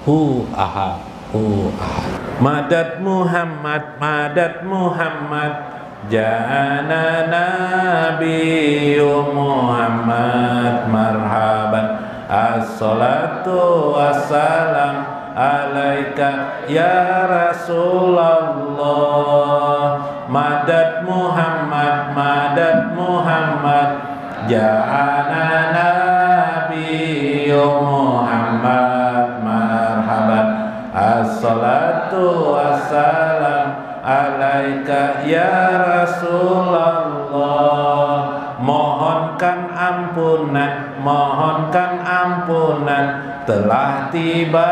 hu ahad, hu ahad. Madad Muhammad, madad Muhammad, ja'ana Nabiyyu Muhammad marhaban. As-salatu wassalam alaika ya Rasulullah. Madad Muhammad, madad Muhammad, ja'ana Nabiyyu Muhammad marhaban. As-salatu wassalam alaika ya Rasulullah. Mohonkan ampunan, mohonkan ampunan, telah tiba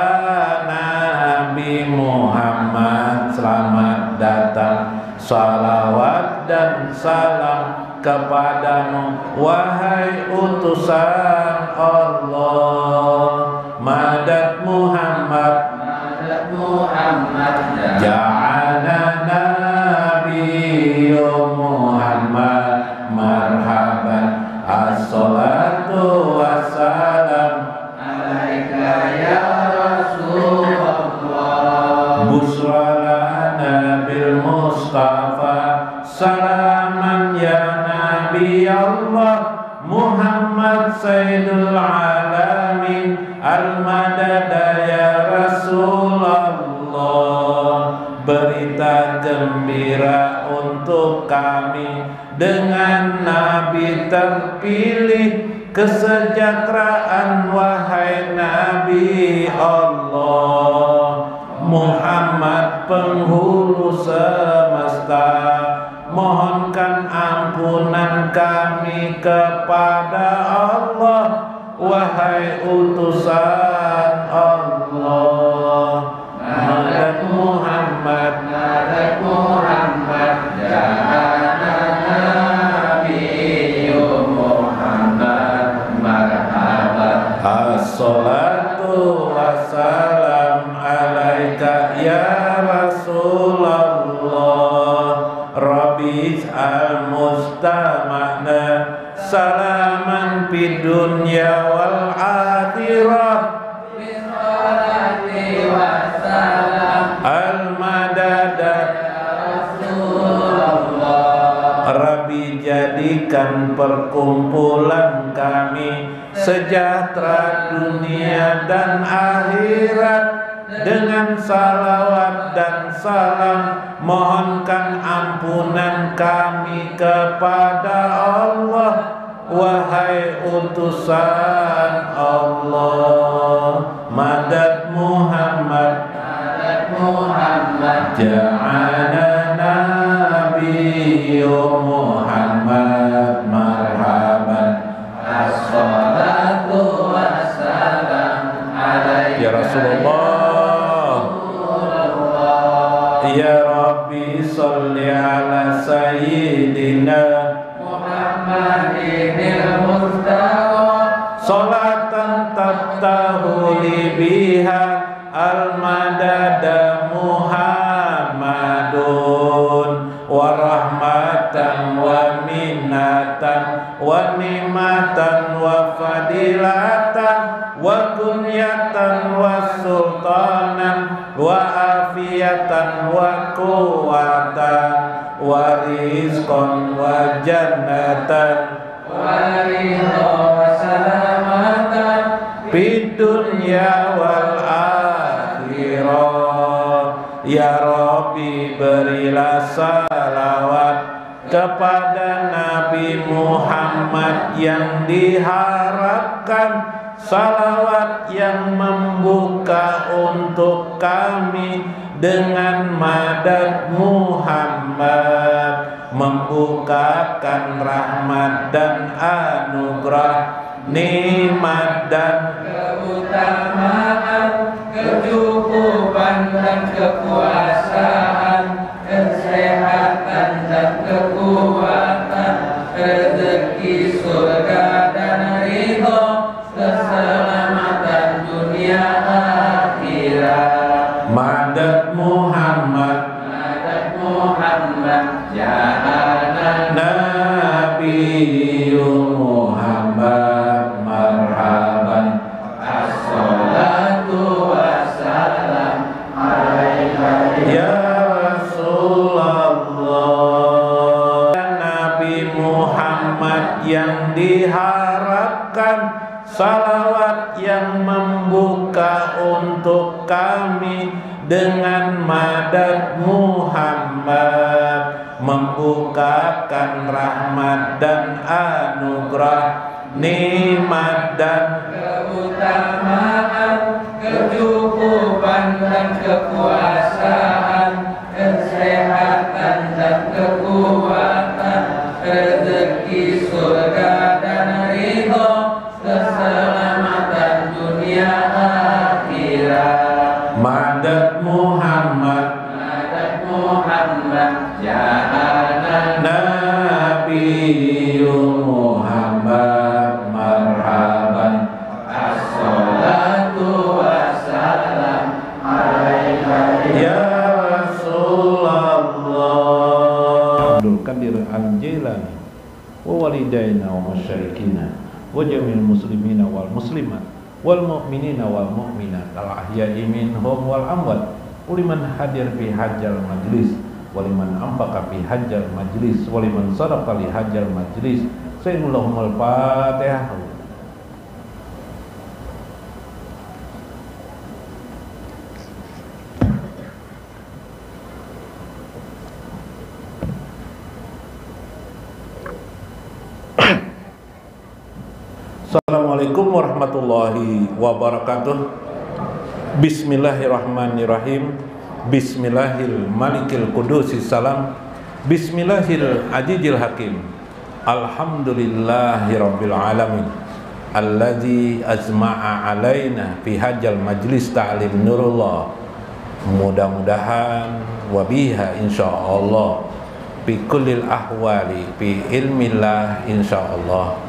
Nabi Muhammad, selamat datang. Salawat dan salam kepadamu, wahai utusan Allah. Madad Muhammad, madad Muhammad, ja'ana Nabiyyu Muhammad marhaban. As-salatu wassalam alaika ya Rasulullah. Busra lana bil Mustafa, salaman ya Nabi Allah. Muhammad Sayyidul Alamin, al-madada ya Rasulullah. Berita gembira untuk kami dengan Nabi terpilih, kesejahteraan wahai Nabi Allah. Muhammad penghulu semesta, mohonkan ampunan kami kepada Allah, wahai utusan Allah. Madad Muhammad, madad Muhammad, ja'ana Nabiyyu Muhammad marhaban. As-salatu wassalam alaika ya Rasulullah. Rabbis al-mustama'na, salaman fid dunya wal akhirah. Al-madada Rabbi, jadikan perkumpulan kami sejahtera dunia dan akhirat dengan salawat dan salam. Mohonkan ampunan kami kepada Allah, wahai utusan Allah. Madad Muhammad, madad Muhammad, ja'ana Nabiyyu Muhammad marhaban. As-salatu wassalam alaika ya Rasulullah. Ya Rabbi salli ala sayyidina Muhammadinil Mustafa, salatan taftahu li biha al-madada Muhammadun, wa rahmatan wa minnatan wa nimatan wa fadilatan wa kunyatan wa sultanan wa afiyatan wa quwwatan wa rizqan wa jannatan wa ridha wa salamatan fid dunya wal akhirah. Ya Rabbi, berilah salawat kepada Nabi Muhammad yang diharapkan, salawat yang membuka untuk kami dengan madad Muhammad, membukakan rahmat dan anugerah, nikmat dan keutamaan, kecukupan dan kekuasaan, kesehatan dan kekuatan, rezeki surga dan ridho, keselamatan dunia akhirat. Madad Muhammad, madad Muhammad, ja'ana Nabiyyu Muhammad marhaban. As-salatu untuk kami dengan madad Muhammad, membukakan rahmat dan anugerah, nikmat dan keutamaan, kecukupan dan kekuasaan, kesehatan dan kekuatan, rezeki surga dan ridho, keselamatan dunia akhirat. Madad Muhammad, madad Muhammad, ya Nabi Muhammad, marhaban, assalatu wassalam alaika ya Rasulullah. Abdul Qadir Al-Jailani wa walidayna wa masyayikhina wa jami'il muslimina wal muslimat wal mu'minina wal mu'minat al ahya'i minhum wal amwat, uliman hadir fi hajjal majlis, waliman anfaqa fi hajjal majlis, waliman sadaqa li hajjal majlis. Sayyidul Fatihah. Assalamualaikum warahmatullahi wabarakatuh. Bismillahirrahmanirrahim. Bismillahil malikil qudusis salam. Bismillahil ajijil hakim. Alhamdulillahi rabbil alamin, alladzi azma'a alaina fi hajjal majlis ta'lim nurullah. Mudah-mudahan wabiha insyaallah fi kullil ahwali fi ilmillah insyaallah.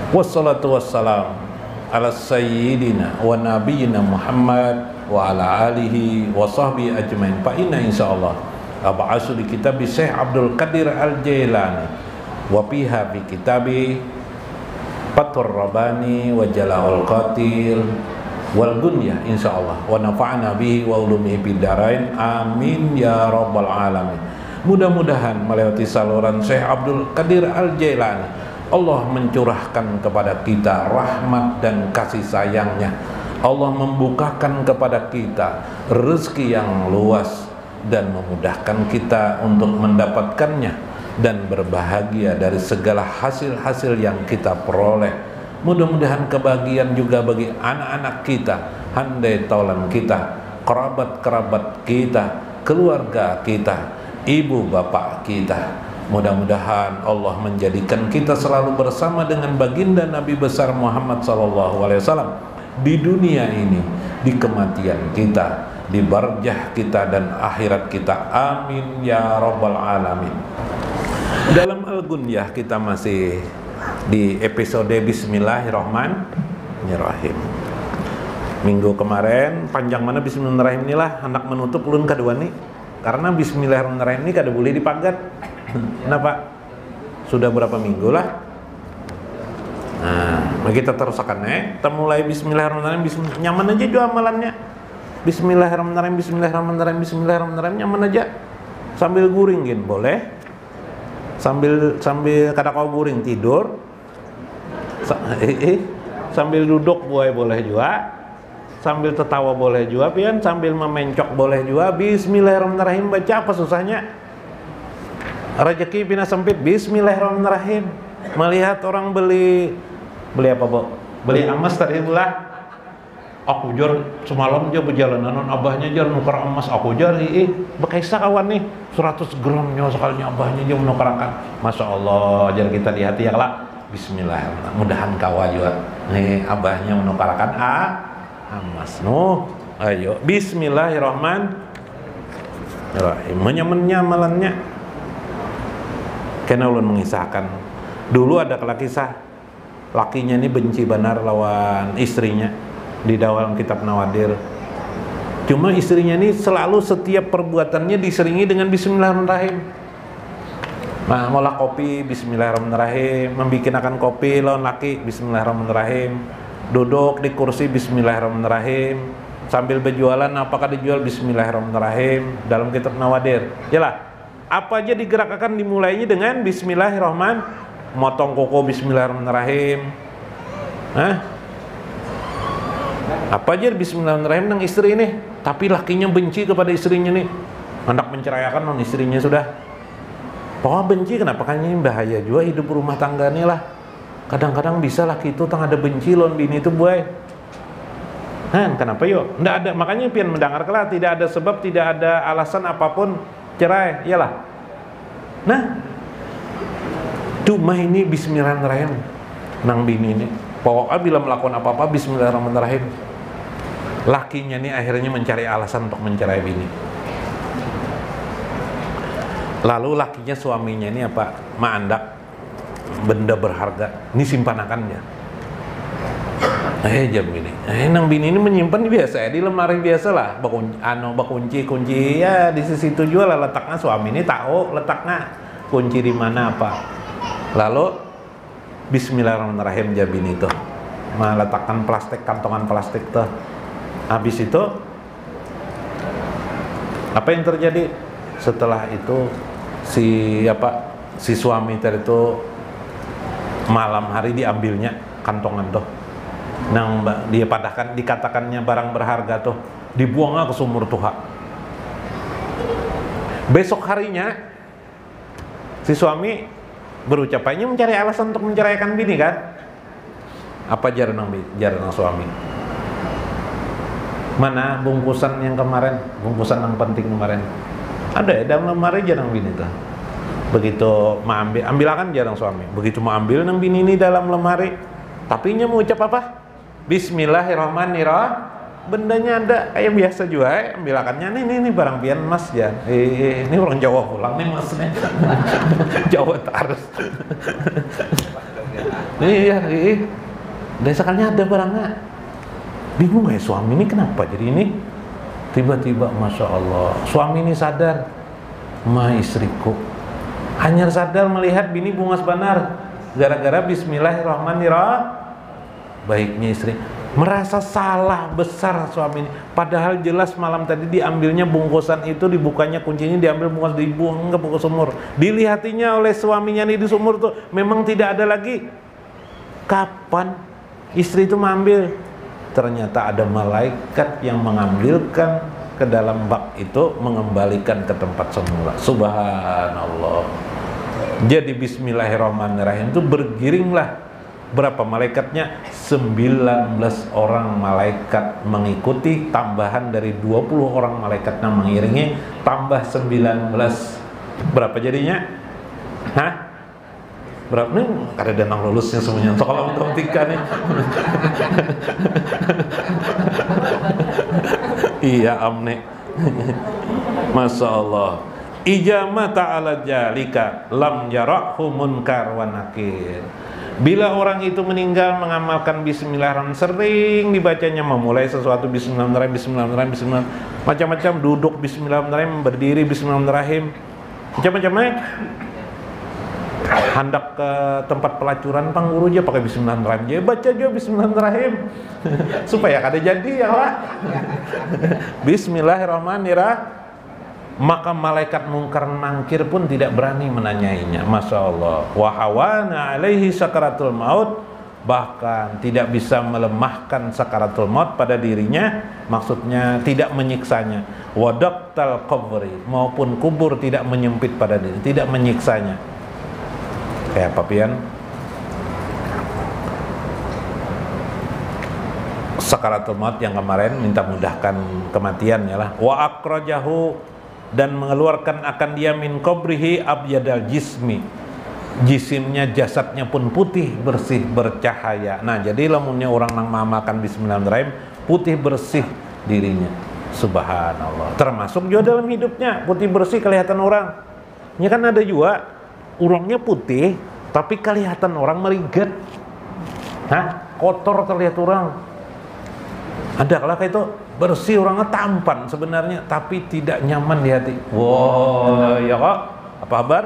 Wassalatu wassalam ala sayyidina wa nabiyyina Muhammad wa ala alihi wa sahbihi ajmain. Fa inna insyaallah ab'asu di kitab Syekh Abdul Qadir Al-Jailani wa fiha bi kitabi Fathur Rabbani wa Jala'ul Qatil wal Gunyah insyaallah, wa nafa'na bihi wa ulumihi bid darain amin ya rabbal alamin. Mudah-mudahan melewati saluran Syekh Abdul Qadir Al-Jailani Allah mencurahkan kepada kita rahmat dan kasih sayangnya. Allah membukakan kepada kita rezeki yang luas dan memudahkan kita untuk mendapatkannya dan berbahagia dari segala hasil-hasil yang kita peroleh. Mudah-mudahan kebahagiaan juga bagi anak-anak kita, handai taulan kita, kerabat-kerabat kita, keluarga kita, ibu bapak kita. Mudah-mudahan Allah menjadikan kita selalu bersama dengan baginda Nabi besar Muhammad SAW di dunia ini, di kematian kita, di barjah kita dan akhirat kita. Amin ya rabbal alamin. Dalam Al-Gunyah kita masih di episode Bismillahirrahmanirrahim. Minggu kemarin panjang mana Bismillahirrahmanirrahim inilah hendak menutup ulun kedua nih, karena Bismillahirrahmanirrahim ini kada boleh dipagat. Kenapa? Sudah berapa minggu lah. Nah, kita terus akan kita mulai Bismillahirrahmanirrahim. Nyaman aja juga amalannya. Bismillahirrahmanirrahim, Bismillahirrahmanirrahim, Bismillahirrahmanirrahim, nyaman aja. Sambil guringin boleh. Sambil kada kau guring tidur. Sambil duduk boleh juga. Sambil tertawa boleh juga, pian sambil memencok boleh juga. Bismillahirrahmanirrahim, baca apa susahnya? Rezeki pina sempit, Bismillahirrahmanirrahim. Melihat orang beli apa, Bo? Beli emas tadi pula. Aku jar semalam aja perjalanan abahnya jar nukar emas, aku jar bekaisa kawan nih 100 gramnya sekalinya abahnya aja menukarkan. Masya Allah, jar kita di hati ya kelak. Bismillahirrahmanirrahim. Mudahan kawa juga nih abahnya menukarkan emas. Ayo Bismillahirrahmanirrahim. Menyemennya malannya. Karena ulun mengisahkan dulu ada kisah lakinya ini benci benar lawan istrinya di dalam kitab Nawadir. Cuma istrinya ini selalu setiap perbuatannya diseringi dengan Bismillahirrahmanirrahim. Nah, ngolah kopi Bismillahirrahmanirrahim, membikinkan kopi lawan laki Bismillahirrahmanirrahim, duduk di kursi Bismillahirrahmanirrahim, sambil berjualan apakah dijual Bismillahirrahmanirrahim dalam kitab Nawadir. Yalah. Apa aja digerakkan dimulainya dengan Bismillahirrahmanirrahim. Motong koko Bismillahirrahmanirrahim. Apa aja bismillahirrahmanirrahim nang istri ini, tapi lakinya benci kepada istrinya nih, hendak menceraikan non istrinya sudah. Pokoknya benci, kenapa? Kan ini bahaya juga hidup rumah tangga nih lah. Kadang-kadang bisa laki itu tang ada benci lon bini itu boy. Kenapa yuk? Nggak ada, makanya pian mendengar kelah tidak ada sebab, tidak ada alasan apapun cerai, iyalah. Nah, cuma ini bismillahirrahmanirrahim nang bini ini. Pokoknya bila melakukan apa-apa bismillahirrahmanirrahim. Lakinya nih akhirnya mencari alasan untuk mencerai bini. Lalu lakinya suaminya ini apa? Maandak benda berharga. Ini simpanakannya. Jam ini. Nang bini ini menyimpan biasa ya, di lemari biasa lah. Bakunci ya di situ juga lah letaknya. Suami ini tahu letaknya kunci di mana apa. Lalu bismillahirrahmanirrahim jabin itu. Meletakkan plastik, kantongan plastik tuh. Habis itu apa yang terjadi? Setelah itu si suami tadi itu malam hari diambilnya kantongan tuh. Nang dia padahkan dikatakannya barang berharga tuh dibuangnya ke sumur tuha. Besok harinya si suami berucap aja mencari alasan untuk menceraikan bini kan? Apa jarang suami? Mana bungkusan yang kemarin, bungkusan yang penting kemarin? Ada ya dalam lemari jarang bini tuh. Begitu mau ambilkan jarang suami. Begitu mau ambil nang bini ini dalam lemari, tapi nya mau ucap apa? Bismillahirrahmanirrahim. Bendanya ada kayak biasa juga, ambilakannya nih barang pian mas ya. Ini orang Jawa pulang nih mas nih. Jawa terus. Iya. Desakannya ada barangnya. Bingung ya suami ini kenapa jadi ini? Tiba-tiba masya Allah suami ini sadar, istriku. Hanya sadar melihat bini bungas banar gara-gara bismillahirrahmanirrahim. Baiknya istri merasa salah besar suami ini, padahal jelas malam tadi diambilnya bungkusan itu, dibukanya kuncinya, diambil bungkus, dibuang ke sumur. Dilihatinya oleh suaminya nih di sumur tuh memang tidak ada lagi. Kapan istri itu mengambil? Ternyata ada malaikat yang mengambilkan ke dalam bak itu, mengembalikan ke tempat semula. Subhanallah. Jadi bismillahirrahmanirrahim itu bergiringlah. Berapa malaikatnya? 19 orang malaikat mengikuti, tambahan dari 20 orang malaikat yang mengiringi, tambah 19. Berapa jadinya? Berapa nih? Ada danang lulusnya semuanya. Tolong matematika nih. Iya amne. Masya Allah. Ijama ta'ala jalika lam yarahu munkar wa nakir. Bila orang itu meninggal mengamalkan bismillahirrahmanirrahim, sering dibacanya, memulai sesuatu bismillahirrahmanirrahim, macam-macam, duduk bismillahirrahmanirrahim, berdiri bismillahirrahmanirrahim, macam-macamnya. Hendak ke tempat pelacuran pangguru aja pakai bismillahirrahmanirrahim, dia baca juga bismillahirrahmanirrahim supaya kada jadi ya lah. Bismillahirrahmanirrahim. Maka malaikat mungkar nangkir pun tidak berani menanyainya. Masya Allah. Wa hawana alaihi sakaratul maut. Bahkan tidak bisa melemahkan sakaratul maut pada dirinya. Maksudnya tidak menyiksanya. Wa daqtal qabri, maupun kubur tidak menyempit pada diri, tidak menyiksanya. Kayak apa pian? Sakaratul maut yang kemarin minta mudahkan kematian ya lah. Wa akrajahu, dan mengeluarkan akan dia min qabrihi abyadal jismi, jisimnya, jasadnya pun putih bersih bercahaya. Nah jadi lamunnya orang nang mengamalkan bismillahirrahmanirrahim, putih bersih dirinya. Subhanallah. Termasuk juga dalam hidupnya putih bersih kelihatan orang. Ini kan ada juga orangnya putih tapi kelihatan orang merigat, kotor terlihat orang. Ada kalau kayak itu bersih, orangnya tampan sebenarnya tapi tidak nyaman di hati. Wah, ya kok apa kabar?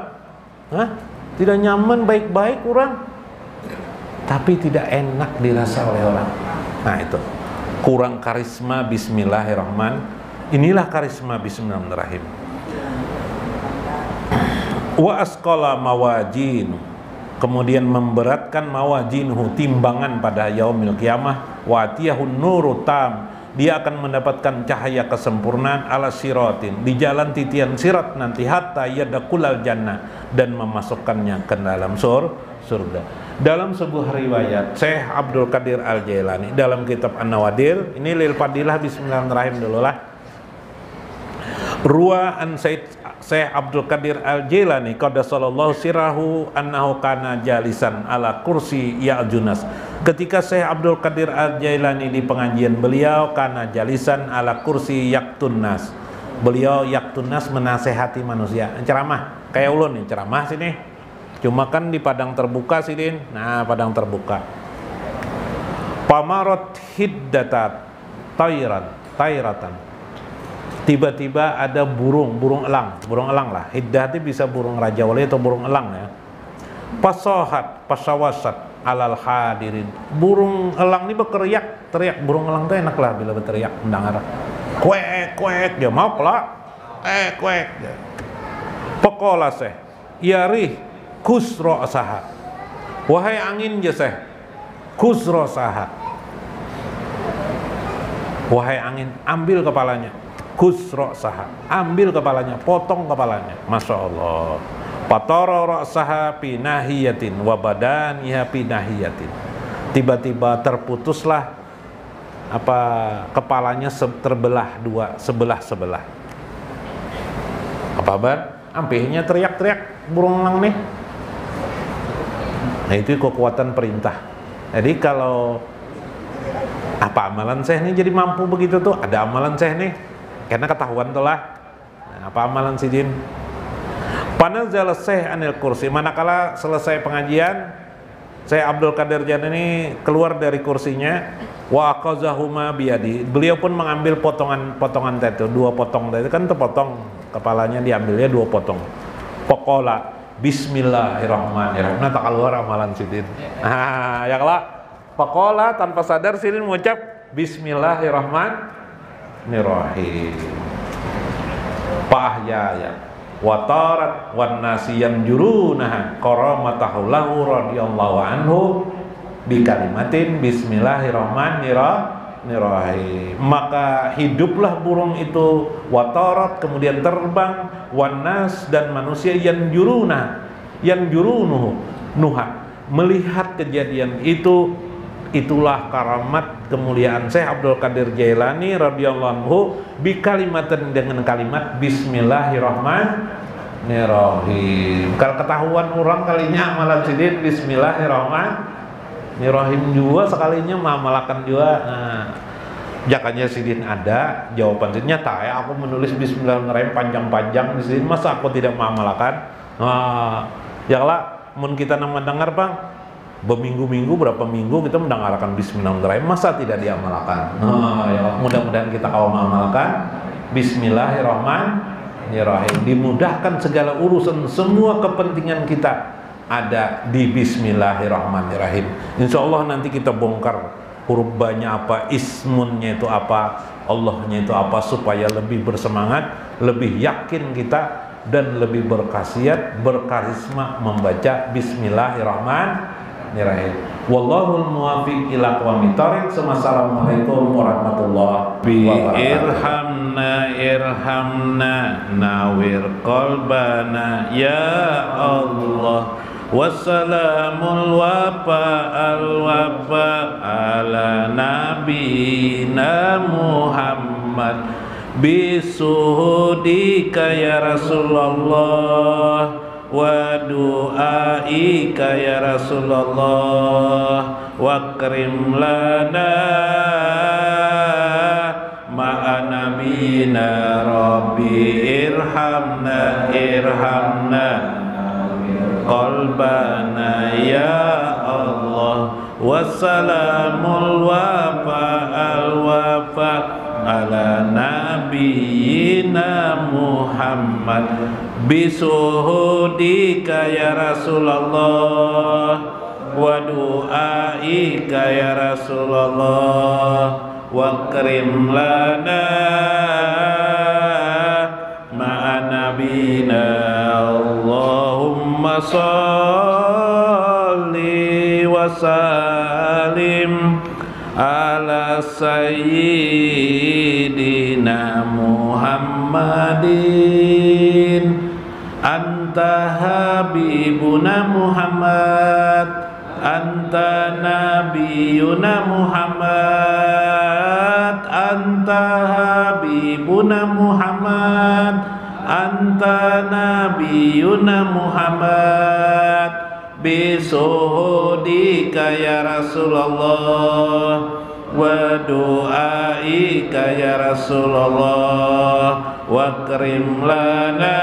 Tidak nyaman, baik-baik orang tapi tidak enak dirasa oleh orang. Nah itu kurang karisma bismillahirrahmanirrahim. Inilah karisma bismillahirrahmanirrahim. Wa asqala mawajin, kemudian memberatkan mawajinhu, timbangan pada yaumil qiyamah, wa atiyahun nuru tam, dia akan mendapatkan cahaya kesempurnaan ala siratin, di jalan titian sirat nanti, hatta yadakulal jannah, dan memasukkannya ke dalam surga. Dalam sebuah riwayat Syekh Abdul Qadir Al-Jailani dalam kitab An-Nawadir, ini lil fadilah, bismillahirrahmanirrahim dulu lah. Ruwa an Syekh Abdul Qadir Al-Jailani qaddasallahu sirahu annahu kana jalisan ala kursi Ya'junas. Ketika Syekh Abdul Qadir Al-Jailani di pengajian beliau, kana jalisan ala kursi Yaktunnas. Beliau Yaktunnas, menasehati manusia, ceramah kayak ulun nih, ceramah sini. Cuma kan di padang terbuka sini. Nah, padang terbuka. Pamarot hiddatat tayratan. Tiba-tiba ada burung elang lah. Hiddah itu bisa burung raja wali atau burung elang ya. Pasawasat alal hadirin. Burung elang ini berteriak. Burung elang itu enak lah bila berteriak, mendengar. Kuek dia mau pelak. Kuek dia. Pokola seh. Yarih kusro saha. Wahai angin ya seh. Kusro saha. Wahai angin, ambil kepalanya. Kusro saha, ambil kepalanya, potong kepalanya. Masya Allah. Patoro ra'saha pinahiyatin wa badaniha pinahiyatin. Tiba-tiba terputuslah kepalanya terbelah dua, sebelah. Apa kabar? Ampihnya teriak-teriak burung elang nih. Nah, itu kekuatan perintah. Jadi kalau apa amalan saya nih jadi mampu begitu tuh, ada amalan saya nih. Karena ketahuan tuh lah. Nah, apa amalan sidin? Panazal Syekh anil kursi. Manakala selesai pengajian, Syekh Abdul Qadir Jailani keluar dari kursinya, wa aqazahuma biyadi. Beliau pun mengambil potongan itu, 2 potong itu kan terpotong, kepalanya diambilnya 2 potong. Pokola bismillahirrahmanirrahim. Nah, tak keluar amalan sidin. Nah, ya kalau pokola tanpa sadar sidin mengucap bismillahirrahmanirrahim. Pahyaya watarat wan nasiyan jurunaha karamatahu lahu radhiyallahu anhu bi kalimatin bismillahirrahmanirrahim. Maka hiduplah burung itu, watarat, kemudian terbang, wanas, dan manusia yang jurunuhu nuha, melihat kejadian itu. Itulah karamat kemuliaan Syekh Abdul Qadir Jailani radhiyallahu anhu bi kalimatin, dengan kalimat bismillahirrahmanirrahim. Kalau ketahuan orang kalinya amalan sidin bismillahirrahmanirrahim juga, sekalinya mamalakan juga. Nah, jakanya sidin ada jawaban sidinnya tak ya, aku menulis bismillahirrahmanirrahim panjang-panjang di sini, masa aku tidak mengamalkan? Nah, ya lah, mun kita mendengar bang, berminggu-minggu, berapa minggu kita mendengarkan bismillahirrahmanirrahim, masa tidak diamalkan? Ya, mudah-mudahan kita kalau mengamalkan bismillahirrahmanirrahim, dimudahkan segala urusan, semua kepentingan kita ada di bismillahirrahmanirrahim. Insya Allah nanti kita bongkar huruf ba-nya apa, ismunnya itu apa, Allahnya itu apa, supaya lebih bersemangat, lebih yakin kita, dan lebih berkhasiat, berkarisma membaca bismillahirrahmanirrahim. Wallahul muwaffiq ila aqwamit thoriq. Assalamualaikum warahmatullahi wabarakatuh. Irhamna nawir qalbana ya Allah. Wassalamul wafa al-wafa ala nabiyina Muhammad bisuhudika ya Rasulullah wa du'aika ya Rasulullah wa karim lana ma'a nabiyina rabbi irhamna qalbana ya Allah. Wassalamul wafa al-wafa ala nabiyyina Muhammad bisuhudika ya Rasulullah wa du'aika ya Rasulullah wa karim lana ma'a nabiyina. Allahumma salli wa sallim ala ala sayyidina Muhammadin anta habibuna Muhammad anta nabiyuna Muhammad anta habibuna Muhammad anta nabiyuna Muhammad bisuhudika ya Rasulullah wa du'aika ya Rasulullah wa krim lana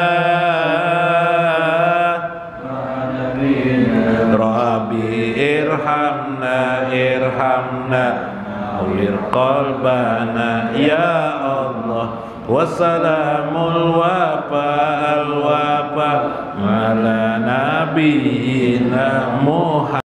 Rabbi irhamna irhamna awlir qalbana ya Allah wassalamul wafa al wafa ala nabiyina Muhammad